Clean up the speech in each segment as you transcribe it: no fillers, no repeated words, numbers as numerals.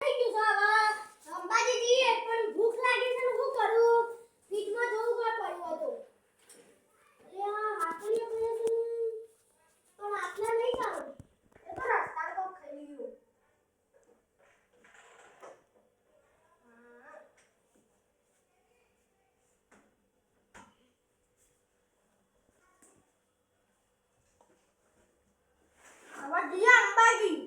થઈ ગયું છે હવે અંબાજી જઈએ પણ ભૂખ લાગી છે ને શું કરું ફીટમાં જવું પડ્યું હતું અરે આ હાથીએ પણ આટલા નહીં ખાવું એ તો રસ્તા પર ખાઈ ગયું હવે જઈએ અંબાજી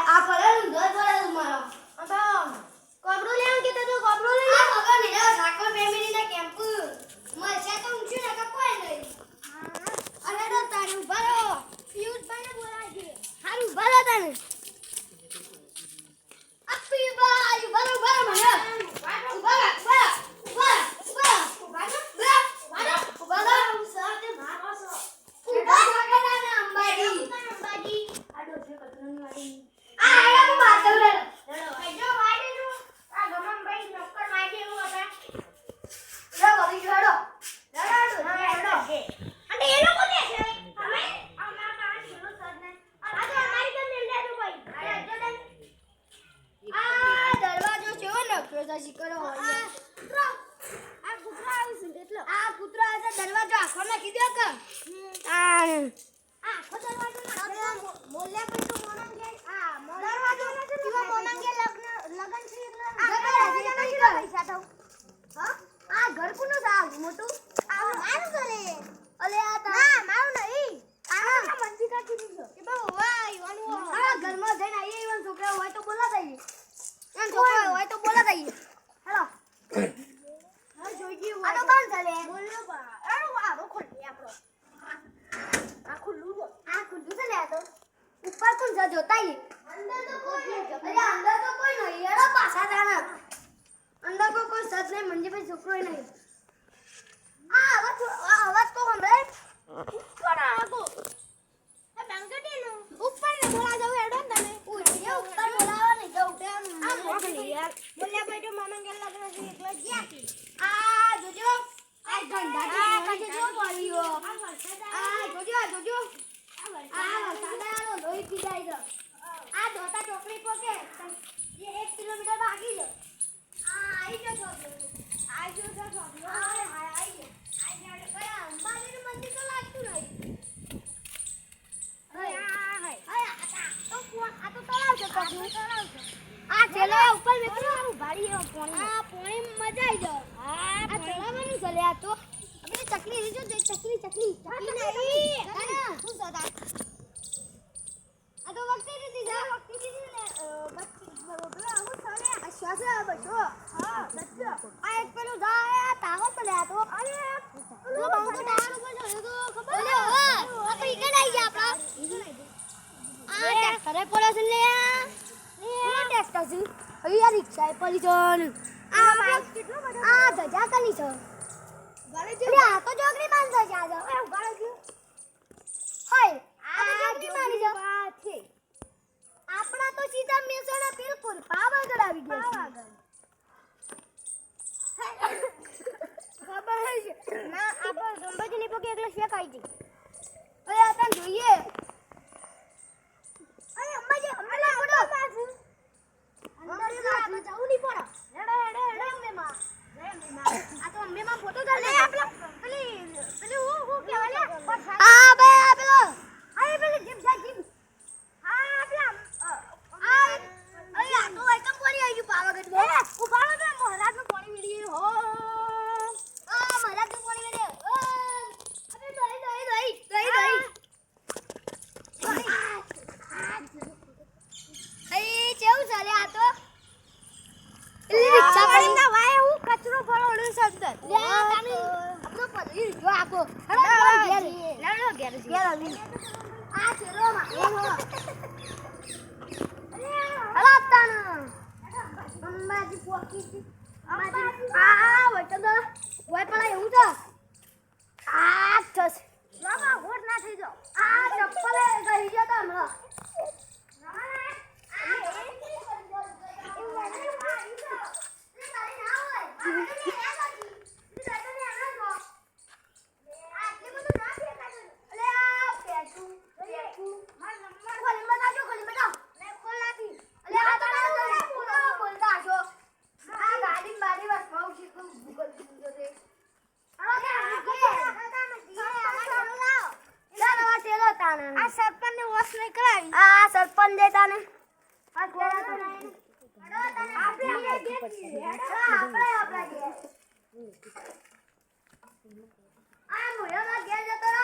આ પડેલું ઘર પડેલું મારો તો કોબરો લેવાનું કે તો કોબરો લઈ લે મગર ને ઠાકોર ફેમિલી ના કેમ્પ મળશે તો ઊંચું ને કે કોઈ નહીં અરે તો તારું ભરો પિયુષભાઈ ને બોલાય છે હારું ભરો તને અપ્પી ભાઈ ભરો ભરો મને દરવાજો આખો નાખી દો કે આખો દરવાજો ના મોલ્યા પર તો મોનંગ કે દરવાજો ના છે તીવા મોનંગ કે લગન છે એટલે પૈસા તો આ ઘર કોનું છે મોટું આ મારું ઘરે અલે આ ના મારું નહીં આ મંદી કા કીધું છે કે બહુ વાય વાનું આ ઘરમાં જઈને આઈએ ઈવન છોકરા હોય તો બોલા દઈએ ઈવન છોકરા હોય તો બોલા દઈએ હેલો આ તો બંધ ચાલે બોલો બા આ ખોલી આપણો આ ખુલ્લું છે ને આ તો ઉપર કોણ છે જોતાઈ અંદર તો કોઈ નહીં અરે અંદર તો કોઈ નહીં એડો પાછા જાના અંદર તો કોઈ સજ નહીં મંજે ભાઈ છોકરો નહીં આ અવાજ તો સંભળાય ઉપર આવો આ બેંકટી નો ઉપર ને બોલા જાવ એડો ને તમે ઉઠે ઉપર બોલાવા નહીં જાવ તેમ આ મોકલી યાર બોલ્યા ભાઈ તો મામા ગેલ લગન છે એટલે ગયા કી આ જોજો આ ગંડા કે જો પડ્યો આ જોજો આ સાદાનો લોહી પીડાઈ ગયો આ દોતા ટોકરી પોકે જે 1 કિલોમીટર બાકી છે આ આઈ ગયો છો હાય આઈ ગયો કયા અંબાજી નું મંદિર તો લાગતું નહીં આ તો તળાવ છે તળાવ છે આ ચેલો ઉપર મેકરો ભાડી એ પાણી આ પાણી મજા આવી જાય આ તળાવનું ચલે આ તો અબે ચકલી રીજો ચકલી નહીં શું સદા આ તો વખતે દીધી જા વખતે દીધી ને બચ્ચી બરોબર હું ચાલે આ શ્વાસ બચો હા બચ્ચો આ એક પેલું જાય તાવો ચલે આ તો અરે પેલો બાંગો ટાવર ઉપર જોયો તો ખબર આ તો ઈકડ આવી ગયા આપડા આ ટ્રેક્ટર પોલા છે ને આ ટ્રેક્ટર છે અહીંયા રિક્ષા પડી છે આ બાઈક કેટલો બધો આ ધજા કલી છે અરે આ તો જોગરી બાંધો છે આ જો ઉગાડો ગયો હાય આ જોગરી મારી છે આપણા તો સીધા મેસોડા બિલકુલ પાવાગઢ આવી ગયા પાવાગઢ ખાઈ જઈ અરે આ તને જોઈએ અરે અંબાજી અંબાલા પડો અંદર આપણે જાવું નહીં પડો હેડો અંબેમાં આ તો અંબેમાં ફોટો ચાલે પેલી હું કહેવાય આ બે પેલો આ પેલી જીપ જાય જીપ હા પેલા અરે આ તો આઈટમ પડી આવી ગયું પાવાગઢ ઉભારો તો મહારાજનું પાણી મેળી હો મહારાજનું પાણી મેળી અરે દઈ એ કેવું ચાલે આ તો રિક્ષા પડી ના વાય હું કચરો ભરવાનું સંદર લે તાને આપણો પડી જો આકો હેડો ઘેર આવી આ ચેરો માં હલો તાન અંબાજી પોકી અંબાજી આ વટો દો ઓય પડા એવું તો આ થસ બાબા હોટ ના થઈ જાવ આ ચપ્પલ ગઈ ગયો તો હમણાં આ સરપંચ ને વોશ નહીં કરાવી આ સરપંચ દેતા ને આ કરાતો નહીં આપણે આ મોયામાં ઘેર જતો